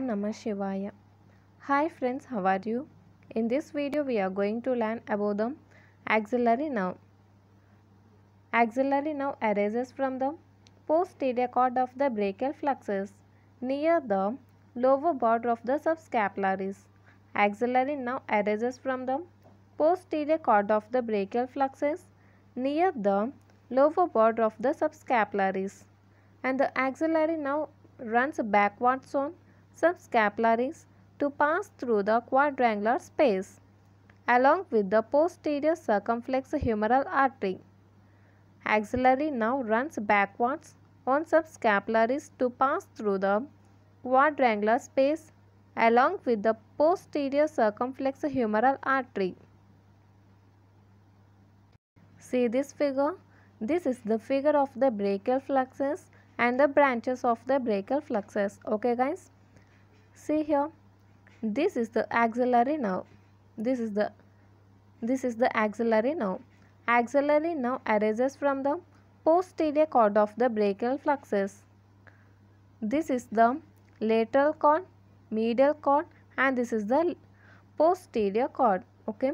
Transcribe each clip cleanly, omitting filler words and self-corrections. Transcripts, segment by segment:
Om Namah Shivaya. Hi friends, how are you? In this video we are going to learn about the axillary nerve. Axillary nerve arises from the posterior cord of the brachial plexus near the lower border of the subscapularis. Axillary nerve arises from the posterior cord of the brachial plexus near the lower border of the subscapularis, and the axillary nerve runs backwards on subscapularis to pass through the quadrangular space along with the posterior circumflex humeral artery. Axillary nerve runs backwards on subscapularis to pass through the quadrangular space along with the posterior circumflex humeral artery. See this figure. This is the figure of the brachial plexus and the branches of the brachial plexus. Okay guys. See here. This is the axillary nerve. This is the axillary nerve. Axillary nerve arises from the posterior cord of the brachial plexus. This is the lateral cord, medial cord, and this is the posterior cord. Okay.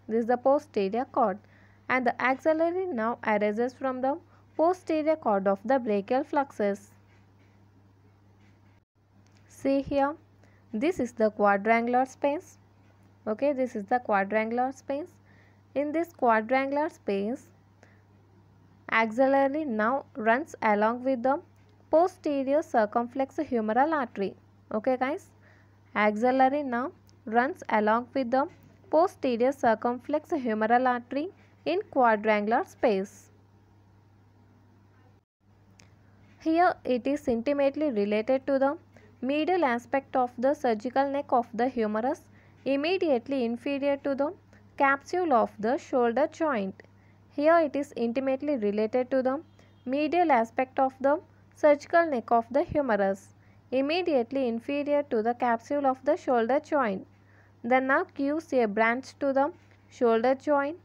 This is the posterior cord. And the axillary nerve arises from the posterior cord of the brachial plexus. See here, this is the quadrangular space. Okay, this is the quadrangular space. In this quadrangular space, axillary nerve runs along with the posterior circumflex humeral artery. Okay guys, axillary nerve runs along with the posterior circumflex humeral artery in quadrangular space. Here it is intimately related to the medial aspect of the surgical neck of the humerus immediately inferior to the capsule of the shoulder joint. Here it is intimately related to the medial aspect of the surgical neck of the humerus immediately inferior to the capsule of the shoulder joint. The nerve gives a branch to the shoulder joint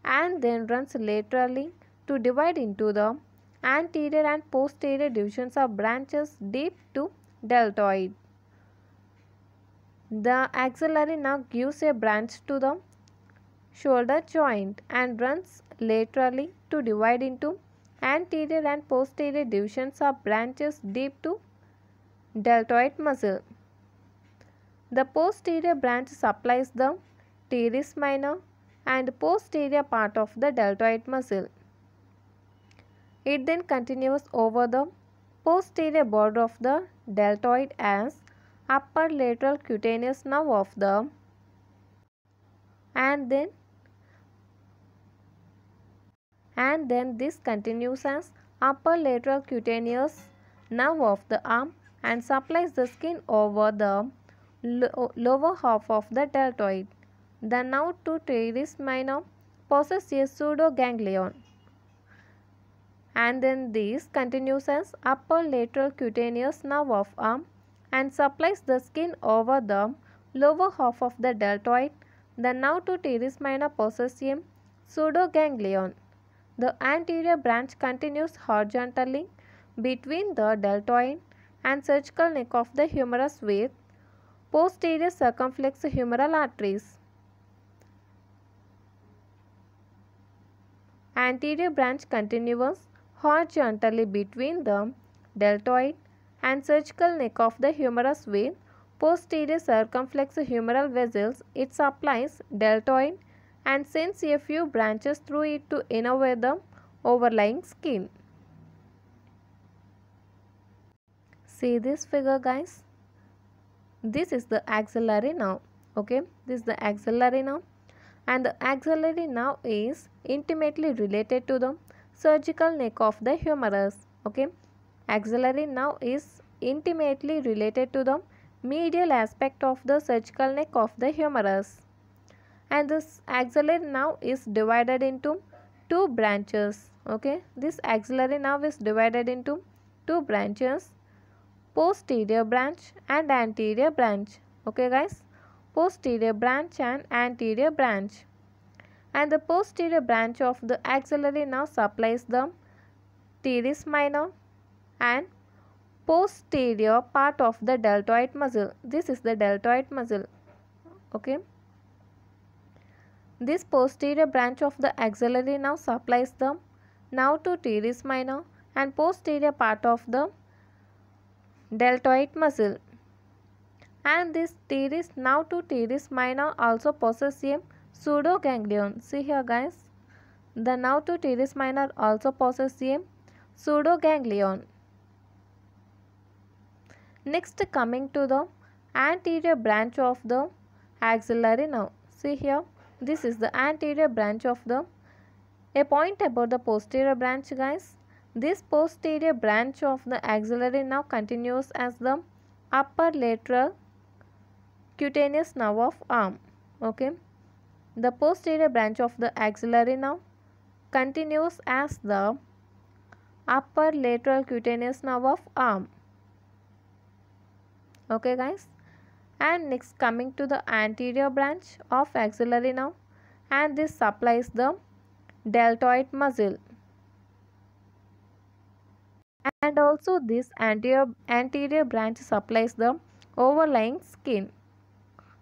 and then runs laterally to divide into the anterior and posterior divisions of branches deep to deltoid. The axillary nerve gives a branch to the shoulder joint and runs laterally to divide into anterior and posterior divisions of branches deep to deltoid muscle. The posterior branch supplies the teres minor and posterior part of the deltoid muscle. It then continues over the posterior border of the deltoid as upper lateral cutaneous nerve of the and then this continues as upper lateral cutaneous nerve of the arm and supplies the skin over the lower half of the deltoid. The nerve to teres minor possesses a pseudoganglion, and then this continues as upper lateral cutaneous nerve of arm and supplies the skin over the lower half of the deltoid. The nerve to teres minor possesses a pseudoganglion. The anterior branch continues horizontally between the deltoid and surgical neck of the humerus with posterior circumflex humeral arteries. Anterior branch continues horizontally between the deltoid and surgical neck of the humerus with posterior circumflex humeral vessels. It supplies deltoid and sends a few branches through it to innervate the overlying skin. See this figure guys. This is the axillary nerve. Okay, this is the axillary nerve, and the axillary nerve is intimately related to the surgical neck of the humerus. Okay, axillary nerve is intimately related to the medial aspect of the surgical neck of the humerus, and this axillary nerve is divided into two branches. Okay, this axillary nerve is divided into two branches, posterior branch and anterior branch. Okay guys, posterior branch and anterior branch. And the posterior branch of the axillary nerve supplies the teres minor and posterior part of the deltoid muscle. This is the deltoid muscle. Okay. This posterior branch of the axillary nerve supplies the nerve to teres minor and posterior part of the deltoid muscle. And this teres nerve to teres minor also possesses a pseudoganglion. See here guys, the nerve to teres minor also possesses a pseudoganglion. Next, coming to the anterior branch of the axillary nerve. See here, this is the anterior branch of a point about the posterior branch guys. This posterior branch of the axillary nerve continues as the upper lateral cutaneous nerve of arm. Okay, the posterior branch of the axillary nerve continues as the upper lateral cutaneous nerve of arm. Okay guys, and next coming to the anterior branch of axillary nerve, and this supplies the deltoid muscle. And also this anterior branch supplies the overlying skin.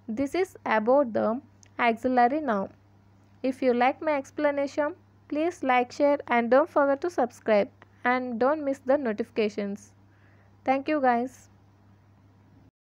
This is about the axillary nerve. If you like my explanation, please like, share and don't forget to subscribe and don't miss the notifications. Thank you guys.